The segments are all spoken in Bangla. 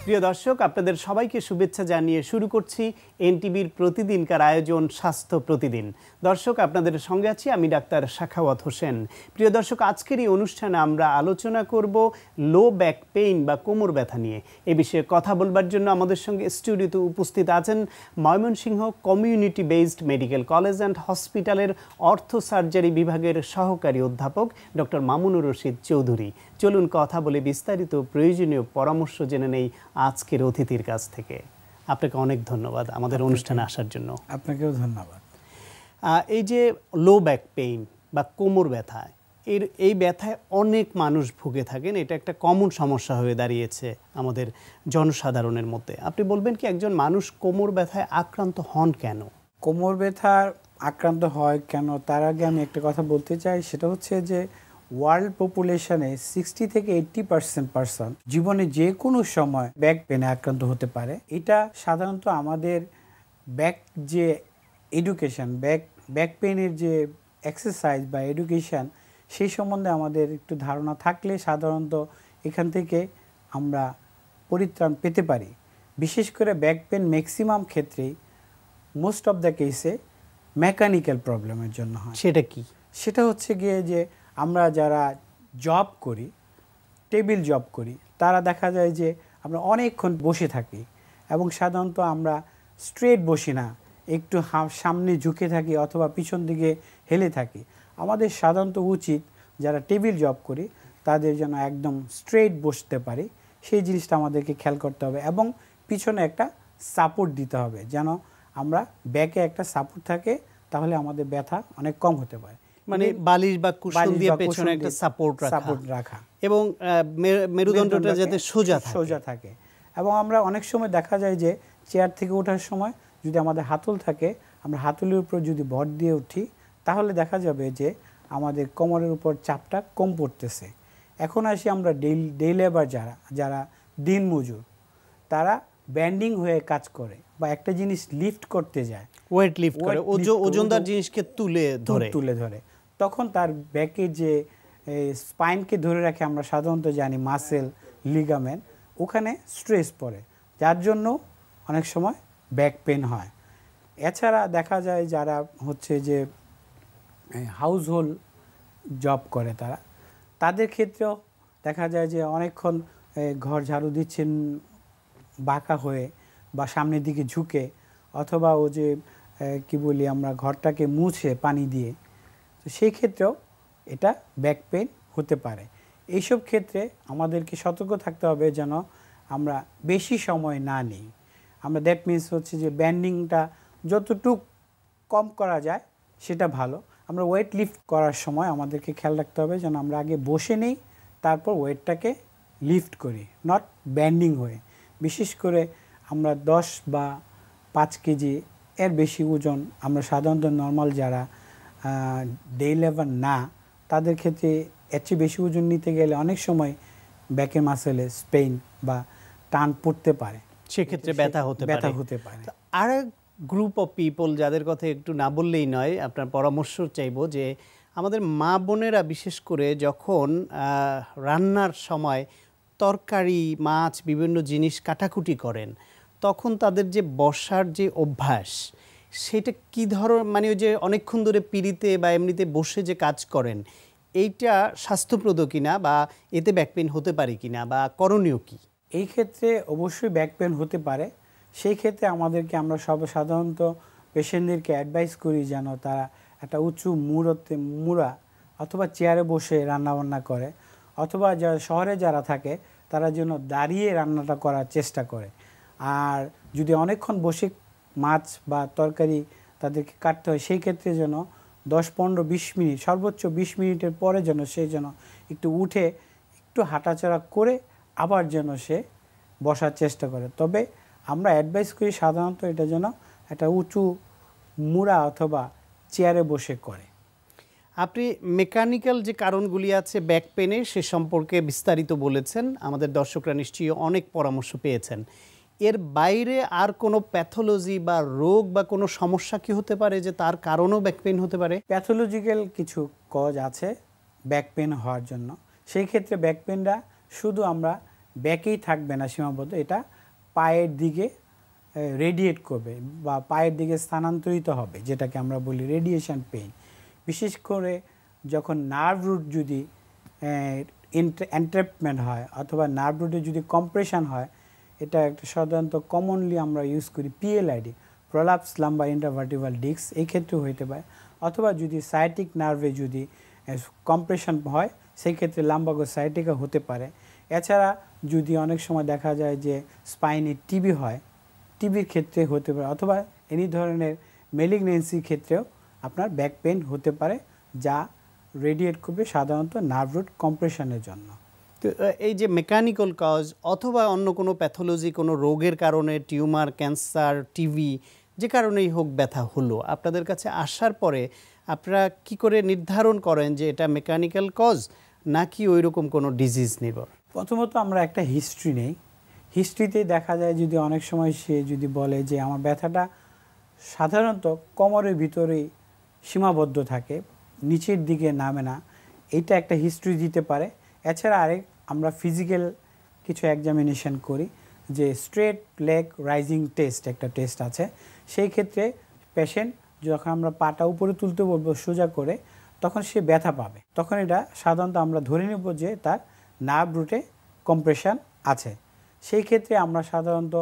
প্রিয় দর্শক, আপনাদের সবাইকে শুভেচ্ছা জানিয়ে শুরু করছি এনটিভির প্রতিদিনকার আয়োজন স্বাস্থ্য প্রতিদিন। দর্শক, আপনাদের সঙ্গে আছি আমি ডাক্তার সাখাওয়াত হোসেন। প্রিয় দর্শক, আজকের এই অনুষ্ঠানে আমরা আলোচনা করব লো ব্যাক পেইন বা কোমর ব্যথা নিয়ে। এ বিষয়ে কথা বলবার জন্য আমাদের সঙ্গে স্টুডিওতে উপস্থিত আছেন Mymensingh community based medical college and হসপিটালের অর্থো সার্জারি বিভাগের সহকারী অধ্যাপক ডক্টর মামুনুর রশিদ চৌধুরী। চলুন কথা বলে বিস্তারিত প্রয়োজনীয় পরামর্শ জেনে নেই আজকের অতিথির কাছ থেকে। আপনাকে অনেক ধন্যবাদ আমাদের অনুষ্ঠানে আসার জন্য। আপনাকেও ধন্যবাদ। এই যে লো ব্যাক পেইন বা কোমর ব্যথা, এই ব্যথায় অনেক মানুষ ভুগে থাকেন। এটা একটা কমন সমস্যা হয়ে দাঁড়িয়েছে আমাদের জনসাধারণের মধ্যে। আপনি বলবেন কি একজন মানুষ কোমর ব্যথায় আক্রান্ত হন কেন? কোমর ব্যথার আক্রান্ত হয় কেন তার আগে আমি একটা কথা বলতে চাই, সেটা হচ্ছে যে ওয়ার্ল্ড পপুলেশনে 60 থেকে 80% পার্সন জীবনে যে কোনো সময় ব্যাক পেনে আক্রান্ত হতে পারে। এটা সাধারণত আমাদের ব্যাক যে এডুকেশন, ব্যাক পেনের যে এক্সারসাইজ বা এডুকেশন, সেই সম্বন্ধে আমাদের একটু ধারণা থাকলে সাধারণত এখান থেকে আমরা পরিত্রাণ পেতে পারি। বিশেষ করে ব্যাক পেন ম্যাক্সিমাম ক্ষেত্রেই মোস্ট অফ দ্য কেসে মেকানিক্যাল প্রবলেমের জন্য হয়। সেটা কি? সেটা হচ্ছে গিয়ে যে আমরা যারা জব করি, টেবিল জব করি, তারা দেখা যায় যে আমরা অনেকক্ষণ বসে থাকি এবং সাধারণত আমরা স্ট্রেট বসি না, একটু সামনে ঝুঁকে থাকি অথবা পিছন দিকে হেলে থাকি। আমাদের সাধারণত উচিত যারা টেবিল জব করি তাদের যেন একদম স্ট্রেট বসতে পারি, সেই জিনিসটা আমাদেরকে খেয়াল করতে হবে এবং পিছনে একটা সাপোর্ট দিতে হবে, যেন আমরা ব্যাকে একটা সাপোর্ট থাকে, তাহলে আমাদের ব্যথা অনেক কম হতে পারে। মানে বালিশ বা কুশন দিয়ে পেছনে একটা সাপোর্ট রাখা এবং মেরুদণ্ডটা যাতে সোজা থাকে। এবং আমরা অনেক সময় দেখা যায় যে চেয়ার থেকে ওঠার সময় যদি আমাদের হাতল থাকে, আমরা হাতলের উপর যদি ভর দিয়ে উঠি, তাহলে দেখা যাবে যে আমাদের কোমরের উপর চাপটা কম পড়তেছে। এখন আসি আমরা ডে লেবার যারা দিন মজুর, তারা ব্যান্ডিং হয়ে কাজ করে বা একটা জিনিস লিফট করতে যায়, ওয়েট লিফট করে, ওজনদার জিনিসকে তুলে ধরে, তখন তার ব্যাকে যে স্পাইনকে ধরে রাখে আমরা সাধারণত জানি মাসেল, লিগামেন্ট, ওখানে স্ট্রেস পড়ে, যার জন্য অনেক সময় ব্যাক পেন হয়। এছাড়া দেখা যায় যারা হচ্ছে যে হাউস হোল্ড জব করে তাদের ক্ষেত্রেও দেখা যায় যে অনেকক্ষণ ঘর ঝাড়ু দিচ্ছেন বাঁকা হয়ে বা সামনের দিকে ঝুঁকে, অথবা ও যে কি বলি আমরা ঘরটাকে মুছে পানি দিয়ে, তো সেই ক্ষেত্রেও এটা ব্যাক পেন হতে পারে। এইসব ক্ষেত্রে আমাদেরকে সতর্ক থাকতে হবে যেন আমরা বেশি সময় না নিই। আমরা দ্যাট মিনস হচ্ছে যে ব্যান্ডিংটা যতটুক কম করা যায় সেটা ভালো। আমরা ওয়েট লিফট করার সময় আমাদেরকে খেয়াল রাখতে হবে যেন আমরা আগে বসে নেই, তারপর ওয়েটটাকে লিফট করি, নট ব্যান্ডিং হয়ে। বিশেষ করে আমরা 10 বা 5 কেজি এর বেশি ওজন আমরা সাধারণত নর্মাল যারা ডে লেবার না, তাদের ক্ষেত্রে এর চেয়ে বেশি ওজন নিতে গেলে অনেক সময় ব্যাকের মাসেলে স্পেন বা টান পড়তে পারে, সেক্ষেত্রে ব্যথা হতে পারে। আর গ্রুপ অফ পিপল যাদের কথা একটু না বললেই নয়, আপনার পরামর্শ চাইবো যে আমাদের মা বোনেরা বিশেষ করে যখন রান্নার সময় তরকারি, মাছ, বিভিন্ন জিনিস কাটাকুটি করেন, তখন তাদের যে বসার যে অভ্যাস, সেটা কী ধরনের, মানে ওই যে অনেকক্ষণ ধরে পিড়িতে বা এমনিতে বসে যে কাজ করেন, এইটা স্বাস্থ্যপ্রদ কিনা বা এতে ব্যাক পেইন হতে পারে কিনা বা করণীয় কি? এই ক্ষেত্রে অবশ্যই ব্যাক পেন হতে পারে। সেই ক্ষেত্রে আমরা সাধারণত পেশেন্টদেরকে অ্যাডভাইস করি যেন তারা একটা উঁচু মুড়া অথবা চেয়ারে বসে রান্নাবান্না করে, অথবা শহরে যারা থাকে তারা যেন দাঁড়িয়ে রান্নাটা করার চেষ্টা করে। আর যদি অনেকক্ষণ বসে মাছ বা তরকারি তাদেরকে কাটতে হয়, সেই ক্ষেত্রে যেন 10, 15, 20 মিনিট, সর্বোচ্চ 20 মিনিটের পরে যেন একটু উঠে একটু হাঁটাচলা করে আবার যেন সে বসার চেষ্টা করে। তবে আমরা অ্যাডভাইস করি সাধারণত এটা যেন একটা উঁচু মুড়া অথবা চেয়ারে বসে করে। আপনি মেকানিক্যাল যে কারণগুলি আছে ব্যাক পেনে, সে সম্পর্কে বিস্তারিত বলেছেন। আমাদের দর্শকরা নিশ্চয়ই অনেক পরামর্শ পেয়েছেন। এর বাইরে আর কোনো প্যাথোলজি বা রোগ বা কোনো সমস্যা কি হতে পারে যে তার কারণেও ব্যাক পেন হতে পারে? প্যাথোলজিক্যাল কিছু কজ আছে ব্যাক পেন হওয়ার জন্য। সেই ক্ষেত্রে ব্যাক পেনটা শুধু আমরা ব্যাকেই থাকবে না সীমাবদ্ধ, এটা পায়ের দিকে রেডিয়েট করবে বা পায়ের দিকে স্থানান্তরিত হবে, যেটাকে আমরা বলি রেডিয়েশন পেইন। বিশেষ করে যখন নার্ভ রুট যদি এন্ট্র্যাপমেন্ট হয় অথবা নার্ভ রুটে যদি কম্প্রেশন হয়, এটা একটা সাধারণত কমনলি আমরা ইউজ করি PLID, prolapse lumber intervertebral disk, এই ক্ষেত্রে হইতে পারে। অথবা যদি সায়াটিক নার্ভে যদি কম্প্রেশন হয় সেই ক্ষেত্রে লাম্বাগো সায়াটিকা হতে পারে। এছাড়া যদি অনেক সময় দেখা যায় যে স্পাইনে টিবি হয়, টিবির ক্ষেত্রে হতে পারে, অথবা এনি ধরনের মেলিগনেন্সির ক্ষেত্রেও আপনার ব্যাক পেন হতে পারে, যা রেডিয়েট করবে সাধারণত নার্ভ রুট কম্প্রেশনের জন্য। তো এই যে মেকানিক্যাল কজ অথবা অন্য কোনো প্যাথোলজি, কোনো রোগের কারণে, টিউমার, ক্যান্সার, টিভি, যে কারণেই হোক ব্যথা হলো, আপনাদের কাছে আসার পরে আপনারা কি করে নির্ধারণ করেন যে এটা মেকানিক্যাল কজ নাকি ওই রকম কোনো ডিজিজ নির্ভর? প্রথমত আমরা একটা হিস্ট্রি নেই। হিস্ট্রিতে দেখা যায় যদি অনেক সময় সে যদি বলে যে আমার ব্যথাটা সাধারণত কোমরের ভিতরেই সীমাবদ্ধ থাকে, নিচের দিকে নামে না, এইটা একটা হিস্ট্রি দিতে পারে। এছাড়া আমরা ফিজিক্যাল কিছু এক্সামিনেশন করি, যে স্ট্রেট লেগ রাইজিং টেস্ট একটা টেস্ট আছে। সেই ক্ষেত্রে পেশেন্ট যখন আমরা পাটা উপরে তুলতে বলবো সোজা করে, তখন সে ব্যথা পাবে। তখন এটা সাধারণত আমরা ধরে নেব যে তার নার্ভ রুটে কম্প্রেশন আছে। সেই ক্ষেত্রে আমরা সাধারণত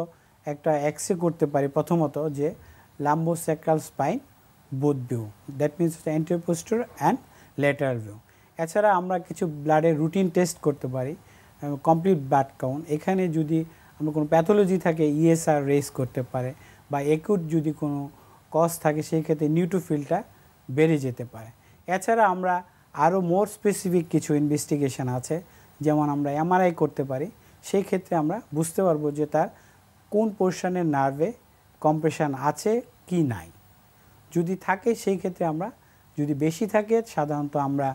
একটা এক্সরে করতে পারি, প্রথমত যে lumbosacral spine both view, that means anterior posterior and lateral view. এছাড়া আমরা কিছু ব্লাডের রুটিন টেস্ট করতে পারি, কমপ্লিট ব্লাড কাউন্ট। এখানে যদি আমরা কোনো প্যাথোলজি থাকে ইএসআর রেজ করতে পারে, বা একুট যদি কোনো কজ থাকে সেই ক্ষেত্রে নিউট্রোফিলটা বেড়ে যেতে পারে। এছাড়া আমরা আরও মোর স্পেসিফিক কিছু ইনভেস্টিগেশন আছে, যেমন আমরা এমআরআই করতে পারি। সেই ক্ষেত্রে আমরা বুঝতে পারবো যে তার কোন পোর্শনের নার্ভে কম্প্রেশন আছে কি নাই। যদি থাকে সেই ক্ষেত্রে আমরা, যদি বেশি থাকে সাধারণত আমরা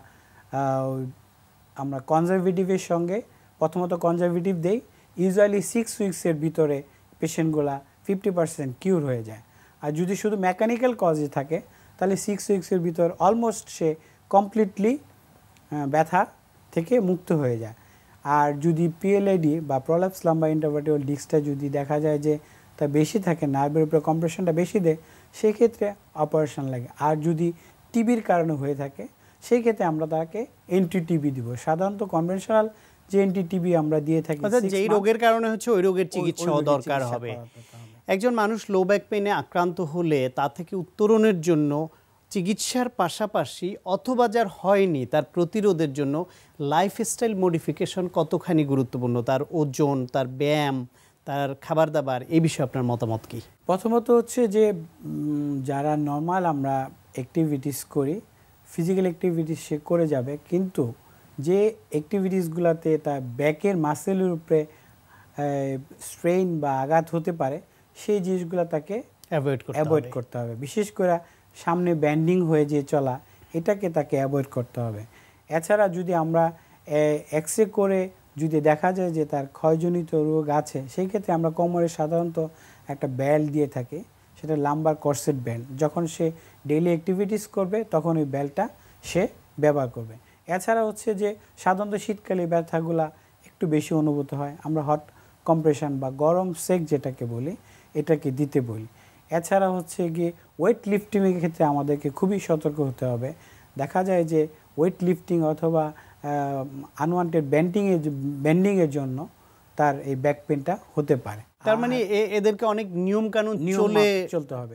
কনজারভেটিভের সঙ্গে প্রথমত কনজারভেটিভ দেই। ইউজুয়ালি 6 উইক্সের ভিতরে পেশেন্টগুলা 50% কিউর হয়ে যায়। আর যদি শুধু মেকানিক্যাল কজে থাকে তাহলে 6 উইক্সের ভিতর অলমোস্ট সে কমপ্লিটলি ব্যথা থেকে মুক্ত হয়ে যায়। আর যদি পিএলআইডি বা প্রলাপস লাম্বার ইন্টারভার্টিব্রাল ডিস্কটা যদি দেখা যায় যে তা বেশি থাকে, নার্ভের উপরে কম্প্রেশনটা বেশি দেয়, সেই ক্ষেত্রে অপারেশন লাগে। আর যদি টিবির কারণে হয়ে থাকে সেই ক্ষেত্রে আমরা তাকে এন্টি টিবি দিব। সাধারণত কনভেনশনাল যে এন্টি টিবি আমরা দিয়ে থাকি, অর্থাৎ যেই রোগের কারণে হচ্ছে ওই রোগের চিকিৎসাও দরকার হবে। একজন মানুষ লো ব্যাক পেইনে আক্রান্ত হলে তা থেকে উত্তরণের জন্য চিকিৎসার পাশাপাশি অথবা যার হয়নি তার প্রতিরোধের জন্য লাইফস্টাইল মডিফিকেশন কতখানি গুরুত্বপূর্ণ? তার ওজন, তার ব্যায়াম, তার খাবার দাবার, এই বিষয়ে আপনার মতামত কি? প্রথমত হচ্ছে যে যারা নর্মাল আমরা অ্যাক্টিভিটিস করি, ফিজিক্যাল অ্যাক্টিভিটিস সে করে যাবে, কিন্তু যে অ্যাক্টিভিটিসগুলোতে তার ব্যাকের মাসেলের উপরে স্ট্রেইন বা আঘাত হতে পারে সেই জিনিসগুলো তাকে অ্যাভয়েড করতে হবে। বিশেষ করে সামনে ব্যান্ডিং হয়ে যে চলা, এটাকে তাকে অ্যাভয়েড করতে হবে। এছাড়া যদি আমরা এক্সরে করে যদি দেখা যায় যে তার ক্ষয়জনিত রোগ আছে, সেই ক্ষেত্রে আমরা কোমরে সাধারণত একটা বেল্ট দিয়ে থাকি, সেটা লাম্বার কর্সেট বেল্ট। যখন সে ডেইলি অ্যাক্টিভিটিস করবে তখন ওই বেল্টটা সে ব্যবহার করবে। এছাড়া হচ্ছে যে সাধারণত শীতকালে ব্যথাগুলা একটু বেশি অনুভূত হয়, আমরা হট কম্প্রেশন বা গরম সেক যেটাকে বলি এটাকে দিতে বলি। এছাড়া হচ্ছে গিয়ে ওয়েট লিফটিংয়ের ক্ষেত্রে আমাদেরকে খুবই সতর্ক হতে হবে। দেখা যায় যে ওয়েট লিফটিং অথবা আনওয়ান্টেড বেন্ডিংয়ের জন্য তার এই ব্যাক পেনটা হতে পারে। তার মানে এদেরকে অনেক নিয়ম কানুন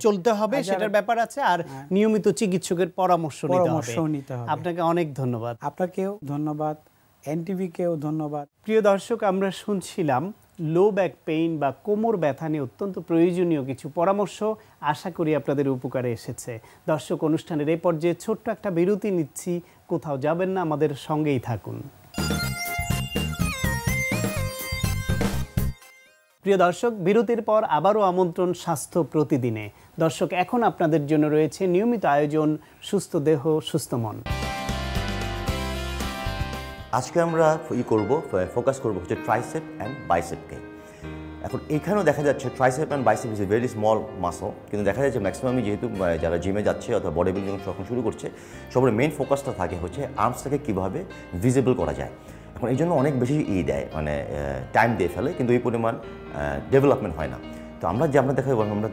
চলতে হবে, সেটার ব্যাপার আছে। আর নিয়মিত চিকিৎসকের পরামর্শ নিতে হবে। আপনাকে অনেক ধন্যবাদ। আপনাকেও ধন্যবাদ, এনটিভিকেও ধন্যবাদ। প্রিয় দর্শক, আমরা শুনছিলাম লো ব্যাক পেইন বা কোমর ব্যথা নিয়ে অত্যন্ত প্রয়োজনীয় কিছু পরামর্শ। আশা করি আপনাদের উপকারে এসেছে। দর্শক, অনুষ্ঠানের এই পর্যায়ে ছোট্ট একটা বিরতি নিচ্ছি, কোথাও যাবেন না, আমাদের সঙ্গেই থাকুন। প্রিয় দর্শক, বিরতির পর আবারও আমন্ত্রণ স্বাস্থ্য প্রতিদিনে। দর্শক, এখন আপনাদের জন্য রয়েছে নিয়মিত আয়োজন সুস্থ দেহ সুস্থ মন। আজকে আমরা ফোকাস করব হচ্ছে ট্রাইসেপ অ্যান্ড বাইসেপকে। এখন এখানেও দেখা যাচ্ছে tricep and bicep is a very small muscle, কিন্তু দেখা যাচ্ছে ম্যাক্সিমামই যেহেতু যারা জিমে যাচ্ছে অথবা বডি বিল্ডিং যখন শুরু করছে, সবার মেইন ফোকাসটা থাকে হচ্ছে আর্মসটাকে কীভাবে ভিজিবল করা যায়। এখন এই জন্য অনেক বেশি দেয়, মানে টাইম দিয়ে ফেলে, কিন্তু এই পরিমাণ ডেভেলপমেন্ট হয় না। তো আমরা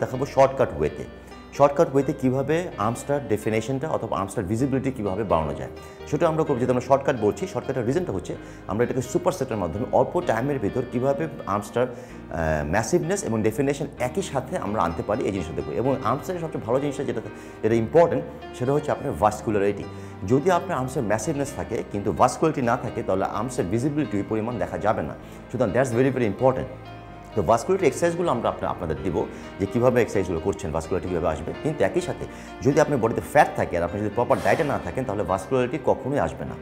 দেখাবো শর্টকাট ওয়েতে কীভাবে আর্মস্টার ডেফিনেশনটা অথবা আর্মস্টার ভিজিবিলিটি কীভাবে বাড়ানো যায় সেটা আমরা করবো। যেহেতু আমরা শর্টকাট বলছি, শর্টকাটের রিজনটা হচ্ছে আমরা এটাকে সুপার সেটের মাধ্যমে অল্প টাইমের ভিতর কীভাবে আর্মস্টার ম্যাসিভনেস এবং ডেফিনেশন একই সাথে আমরা আনতে পারি, এই জিনিসটা দেখবো। এবং আর্মস্টারের সবচেয়ে ভালো জিনিসটা যেটা ইম্পর্টেন্ট সেটা হচ্ছে আপনার ভাস্কুলারিটি। যদি আপনার আর্মসের ম্যাসিভনেস থাকে কিন্তু ভাস্কুলারিটি না থাকে, তাহলে আর্মসের ভিজিবিলিটি ওই পরিমাণ দেখা যাবে না। সুতরাং দ্যাটস ভেরি ভেরি ইম্পর্টেন্ট। তো ভাস্কুলারিটি এক্সারসাইজগুলো আমরা আপনাদের দিব যে কীভাবে এক্সারসাইজগুলো করছেন, ভাস্কুলারিটি কীভাবে আসবে। কিন্তু একই সাথে যদি আপনার বডিতে ফ্যাট থাকে আর আপনি যদি প্রপার ডায়েটে না থাকেন, তাহলে ভাস্কুলারিটি কখনোই আসবে না।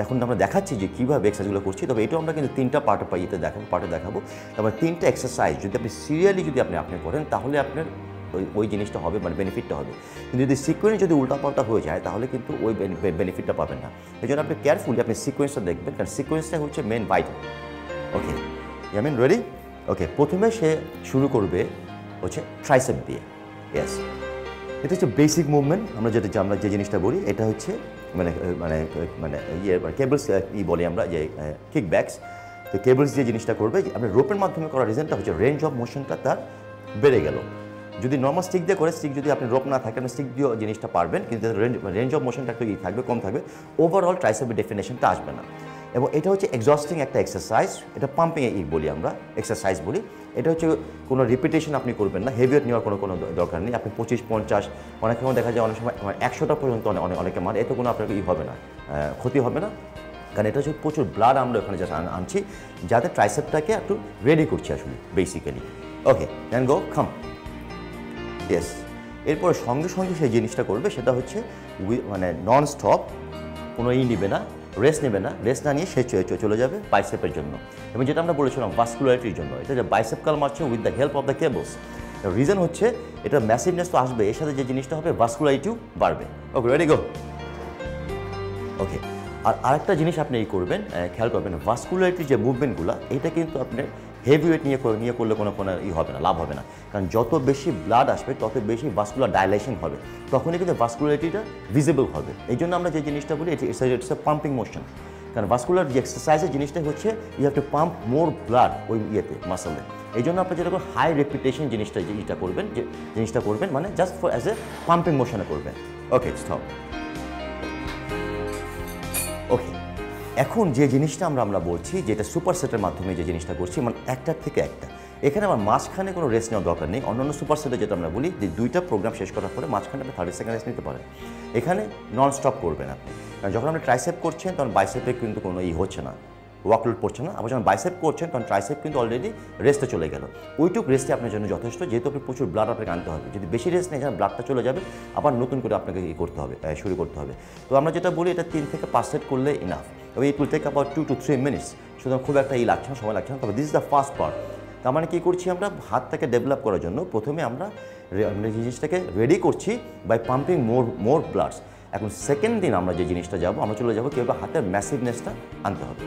এখন আমরা দেখাচ্ছি যে কীভাবে এক্সারসাইজগুলো করছি, তবে এটাও আমরা কিন্তু 3টা পার্টে দেখাবো। তারপর 3টা এক্সারসাইজ যদি আপনি সিরিয়ালি আপনি করেন, তাহলে আপনার ওই জিনিসটা হবে, মানে বেনিফিটটা হবে। কিন্তু যদি সিকোয়েন্স যদি উল্টাপাল্টা হয়ে যায়, তাহলে কিন্তু ওই বেনিফিটটা পাবেন না। এই জন্য আপনি কেয়ারফুলি আপনি সিকোয়েন্সটা দেখবেন, কারণ সিকোয়েন্সটা হচ্ছে মেন ভাইটাল। ওকে, ইয়ামিন রেডি? ওকে, প্রথমে সে শুরু করবে হচ্ছে ট্রাইসেপ দিয়ে। ইয়েস, এটা হচ্ছে বেসিক মুভমেন্ট। আমরা যে জিনিসটা বলি, এটা হচ্ছে কেবলস বলি আমরা, যে কিক ব্যাকস। তো কেবলস দিয়ে জিনিসটা করবে, আপনি রোপের মাধ্যমে করার রিজনটা হচ্ছে রেঞ্জ অফ মোশনটা তার বেড়ে গেল। যদি নর্মাল স্টিক দিয়ে করে, যদি আপনি রোপ না থাকে, আপনি স্টিক দিয়ে জিনিসটা পারবেন, কিন্তু রেঞ্জ অফ মোশনটা একটু কম থাকবে, ওভারঅল ট্রাইসেপের ডেফিনেশনটা আসবে না। এবং এটা হচ্ছে এক্সস্টিং একটা এক্সারসাইজ, এটা পাম্পিং বলি আমরা, এক্সারসাইজ বলি। এটা হচ্ছে কোনো রিপিটেশন আপনি করবেন না, হেভি ওয়েট নেওয়ার কোনো দরকার নেই। আপনি 25-50 অনেক সময় দেখা যায়, অনেক সময় 100টা পর্যন্ত অনেকে মানে, এতে কোনো আপনার হবে না, ক্ষতি হবে না। কারণ এটা হচ্ছে প্রচুর ব্লাড আমরা ওখানে যা আনছি, যাতে ট্রাইসেপটাকে একটু রেডি করছি আসলে বেসিক্যালি। ওকে, দেন গো খাম। ইয়েস, এরপরে সঙ্গে সেই জিনিসটা করবে, সেটা হচ্ছে নন স্টপ, কোনো নেবে না, রেস্ট নেবে না। রেস্ট না নিয়ে সে চলে যাবে বাইসেপের জন্য। এবং যেটা আমরা বলেছিলাম ভাস্কুলারিটির জন্য, এটা যে বাইসেপ কার্ল মারছে with the help of the cables. Reason হচ্ছে এটা ম্যাসিভনেস তো আসবে, এর সাথে যে জিনিসটা হবে ভাস্কুলারিটিও বাড়বে। ওকে, রেডি গো। ওকে, আর আরেকটা জিনিস আপনি করবেন, খেয়াল করবেন, ভাস্কুলারিটির যে মুভমেন্টগুলো, এটা কিন্তু আপনার হেভি ওয়েট নিয়ে করলে কোনো হবে না, লাভ হবে না। কারণ যত বেশি ব্লাড আসবে, তত বেশি ভাস্কুলার ডাইলেশন হবে, তখনই কিন্তু ভাস্কুলারিটিটা ভিজিবল হবে। এই জন্য আমরা যে জিনিসটা বলি, ইটস এ পাম্পিং মোশন। কারণ ভাস্কুলার যে এক্সারসাইজের জিনিসটা হচ্ছে you have to pump more blood ওই মাসেলে। এই জন্য আপনি যেরকম হাই রেপিটেশন জিনিসটা করবেন, মানে just for as a pumping মোশনে করবেন। Okay, stop. ওকে, এখন যে জিনিসটা আমরা বলছি, যেটা সুপার সেটের মাধ্যমে যে জিনিসটা করছি, মানে একটার থেকে একটা, এখানে আমার মাঝখানে কোনো রেস্ট নেওয়ার দরকার নেই। অন্যান্য সুপার সেটে যেটা আমরা বলি, যে 2টা প্রোগ্রাম শেষ করার পরে মাঝখানে আপনি 30 সেকেন্ড রেস্ট নিতে পারেন। এখানে নন স্টপ করবেন আপনি, কারণ যখন আপনি ট্রাইসেপ করছেন, তখন বাইসেপে কিন্তু কোনো হচ্ছে না, ওয়ার্কলোড পড়ছে না। আবার যখন বাইসেপ করছেন, তখন ট্রাইসেপ কিন্তু অলরেডি রেস্টে চলে গেল। ওইটুক রেস্টে আপনার জন্য যথেষ্ট, যেহেতু আপনি প্রচুর ব্লাড আপনাকে আনতে হবে। যদি বেশি রেস্ট নেই, এখানে ব্লাডটা চলে যাবে, আবার নতুন করে আপনাকে শুরু করতে হবে। তো আমরা যেটা বলি, এটা 3 থেকে 5 সেট করলে ইনাফ। তবে it will take about 2 to 3 minutes. সুতরাং খুব একটা লাগছে না, সময় লাগছে না। তবে this is the first part. তার মানে কী করছি, আমরা হাতটাকে ডেভেলপ করার জন্য প্রথমে আমরা জিনিসটাকে রেডি করছি বাই পাম্পিং মোর ব্লাডস। এখন সেকেন্ড দিন আমরা যে জিনিসটা আমরা চলে যাবো কীভাবে হাতের ম্যাসিভনেসটা আনতে হবে।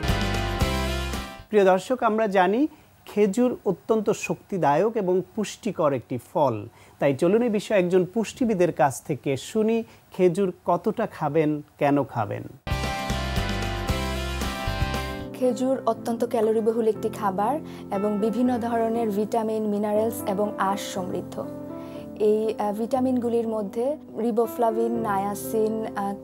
প্রিয় দর্শক, আমরা জানি খেজুর অত্যন্ত শক্তিদায়ক এবং পুষ্টিকর একটি ফল। তাই চলুন এই বিষয়ে একজন পুষ্টিবিদের কাছ থেকে শুনি, খেজুর কতটা খাবেন, কেন খাবেন। খেজুর অত্যন্ত ক্যালোরিবহুল একটি খাবার এবং বিভিন্ন ধরনের ভিটামিন, মিনারেলস এবং আঁশ সমৃদ্ধ। এই ভিটামিনগুলির মধ্যে রিবোফ্লাভিন, নায়াসিন,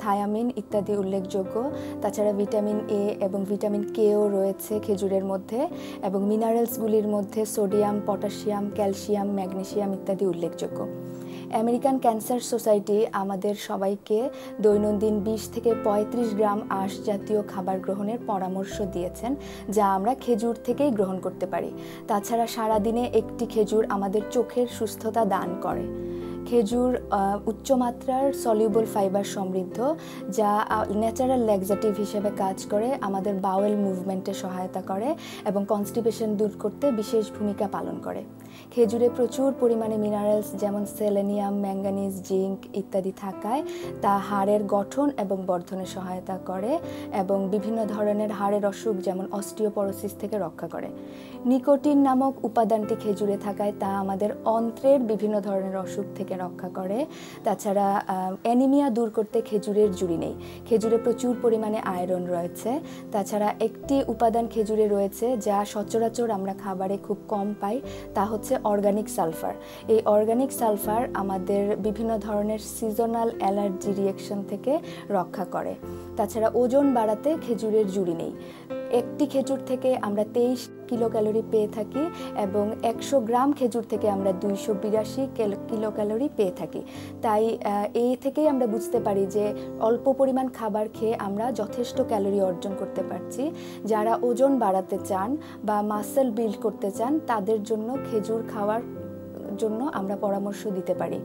থায়ামিন ইত্যাদি উল্লেখযোগ্য। তাছাড়া ভিটামিন এ এবং ভিটামিন কেও রয়েছে খেজুরের মধ্যে, এবং মিনারেলসগুলির মধ্যে সোডিয়াম, পটাশিয়াম, ক্যালসিয়াম, ম্যাগনেসিয়াম ইত্যাদি উল্লেখযোগ্য। আমেরিকান ক্যান্সার সোসাইটি আমাদের সবাইকে দৈনন্দিন 20 থেকে 35 গ্রাম আঁশ জাতীয় খাবার গ্রহণের পরামর্শ দিয়েছেন, যা আমরা খেজুর থেকেই গ্রহণ করতে পারি। তাছাড়া সারাদিনে একটি খেজুর আমাদের চোখের সুস্থতা দান করে। খেজুর উচ্চমাত্রার সলিউবল ফাইবার সমৃদ্ধ, যা ন্যাচারাল ল্যাক্সেটিভ হিসেবে কাজ করে, আমাদের বাওয়েল মুভমেন্টে সহায়তা করে এবং কনস্টিপেশন দূর করতে বিশেষ ভূমিকা পালন করে। খেজুরে প্রচুর পরিমাণে মিনারেলস যেমন সেলেনিয়াম, ম্যাঙ্গানিজ, জিঙ্ক ইত্যাদি থাকায় তা হাড়ের গঠন এবং বর্ধনে সহায়তা করে এবং বিভিন্ন ধরনের হাড়ের অসুখ যেমন অস্টিওপরোসিস থেকে রক্ষা করে। নিকোটিন নামক উপাদানটি খেজুরে থাকায় তা আমাদের অন্ত্রের বিভিন্ন ধরনের অসুখ থেকে থেকে রক্ষা করে। তাছাড়া অ্যানিমিয়া দূর করতে খেজুরের জুড়ি নেই। খেজুরে প্রচুর পরিমাণে আয়রন রয়েছে। তাছাড়া একটি উপাদান খেজুরে রয়েছে যা সচরাচর আমরা খাবারে খুব কম পাই, তা হচ্ছে অর্গানিক সালফার। এই অর্গানিক সালফার আমাদের বিভিন্ন ধরনের সিজনাল অ্যালার্জি রিয়েকশন থেকে রক্ষা করে। তাছাড়া ওজন বাড়াতে খেজুরের জুড়ি নেই। একটি খেজুর থেকে আমরা 23 কিলো ক্যালোরি পেয়ে থাকি এবং 100 গ্রাম খেজুর থেকে আমরা 282 কিলো ক্যালোরি পেয়ে থাকি। তাই এই থেকেই আমরা বুঝতে পারি যে অল্প পরিমাণ খাবার খেয়ে আমরা যথেষ্ট ক্যালোরি অর্জন করতে পারছি। যারা ওজন বাড়াতে চান বা মাসেল বিল্ড করতে চান তাদের জন্য খেজুর খাওয়ার জন্য আমরা পরামর্শ দিতে পারি।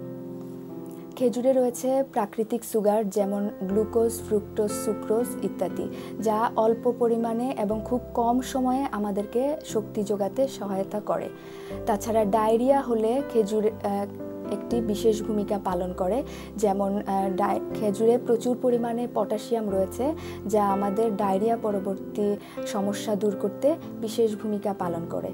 খেজুরে রয়েছে প্রাকৃতিক সুগার যেমন গ্লুকোজ, ফ্রুক্টোজ, সুক্রোজ ইত্যাদি, যা অল্প পরিমাণে এবং খুব কম সময়ে আমাদেরকে শক্তি যোগাতে সহায়তা করে। তাছাড়া ডায়রিয়া হলে খেজুর একটি বিশেষ ভূমিকা পালন করে। যেমন খেজুরে প্রচুর পরিমাণে পটাশিয়াম রয়েছে যা আমাদের ডায়রিয়া পরবর্তী সমস্যা দূর করতে বিশেষ ভূমিকা পালন করে।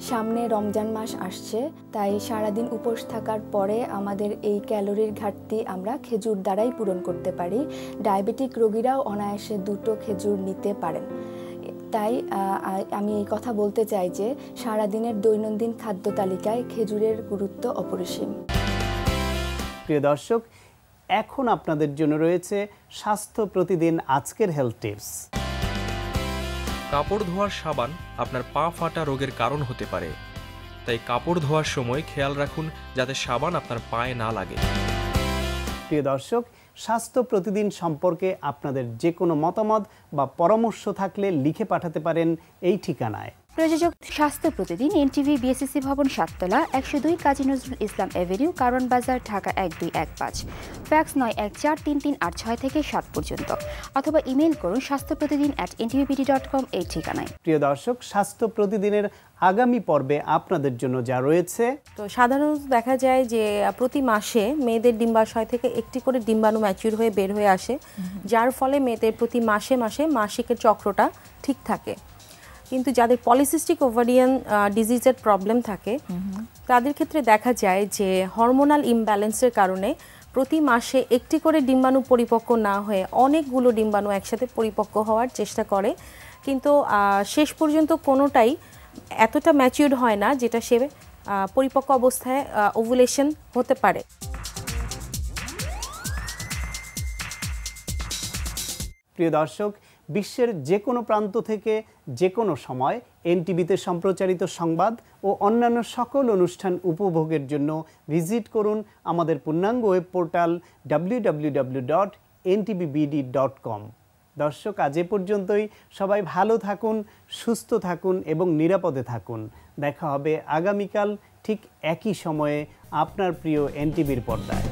সামনে রমজান মাস আসছে, তাই সারাদিন উপোস থাকার পরে আমাদের এই ক্যালোরির ঘাটতি আমরা খেজুর দ্বারাই পূরণ করতে পারি। ডায়াবেটিক রোগীরাও অনায়াসে 2টো খেজুর নিতে পারেন। তাই আমি এই কথা বলতে চাই যে সারাদিনের দৈনন্দিন খাদ্য তালিকায় খেজুরের গুরুত্ব অপরিসীম। প্রিয় দর্শক, এখন আপনাদের জন্য রয়েছে স্বাস্থ্য প্রতিদিন আজকের হেলথ টিপস। কাপড় ধোয়ার সাবান আপনার পা ফাটা রোগের কারণ হতে পারে, তাই কাপড় ধোয়ার সময় খেয়াল রাখুন যাতে সাবান আপনার পায়ে না লাগে। প্রিয় দর্শক, স্বাস্থ্য প্রতিদিন সম্পর্কে আপনাদের যে কোনো মতামত বা পরামর্শ থাকলে লিখে পাঠাতে পারেন এই ঠিকানায়। প্রযোজক স্বাস্থ্য প্রতিদিন, এনটিভি, বিএসসিসি ভবন, 7তলা, 102 কাজী নজরুল ইসলাম এভিনিউ, কারণ বাজার, ঢাকা 1215। ফ্যাক্স 914338 থেকে 7 পর্যন্ত, অথবা ইমেইল করুন স্বাস্থ্যপ্রতিদিন@ntvpt.com এই ঠিকানায়। প্রিয় দর্শক, স্বাস্থ্য প্রতিদিনের আগামী পর্বে আপনাদের জন্য যা রয়েছে। তো সাধারণত দেখা যায় যে প্রতি মাসে মেয়েদের ডিম্বাশয় থেকে একটি করে ডিম্বাণু ম্যাচিউর হয়ে বের হয়ে আসে, যার ফলে মেয়েদের প্রতি মাসে মাসে মাসিকের চক্রটা ঠিক থাকে। কিন্তু যাদের পলিসিস্টিক ওভারিয়ান ডিজিজের প্রবলেম থাকে তাদের ক্ষেত্রে দেখা যায় যে হরমোনাল ইমব্যালেন্সের কারণে প্রতি মাসে একটি করে ডিম্বাণু পরিপক্ক না হয়ে অনেকগুলো ডিম্বাণু একসাথে পরিপক্ক হওয়ার চেষ্টা করে, কিন্তু শেষ পর্যন্ত কোনোটাই এতটা ম্যাচিউরড হয় না যেটা সে পরিপক্ক অবস্থায় ওভুলেশন হতে পারে। প্রিয় দর্শক, বিশ্বের যে কোনো প্রান্ত থেকে যে কোনো সময় এনটিভিতে সম্প্রচারিত সংবাদ ও অন্যান্য সকল অনুষ্ঠান উপভোগের জন্য ভিজিট করুন আমাদের পূর্ণাঙ্গ ওয়েব পোর্টাল www.ntvbd.com। দর্শক, আজ এ পর্যন্তই। সবাই ভালো থাকুন, সুস্থ থাকুন এবং নিরাপদে থাকুন। দেখা হবে আগামীকাল ঠিক একই সময়ে আপনার প্রিয় এনটিভির পর্দায়।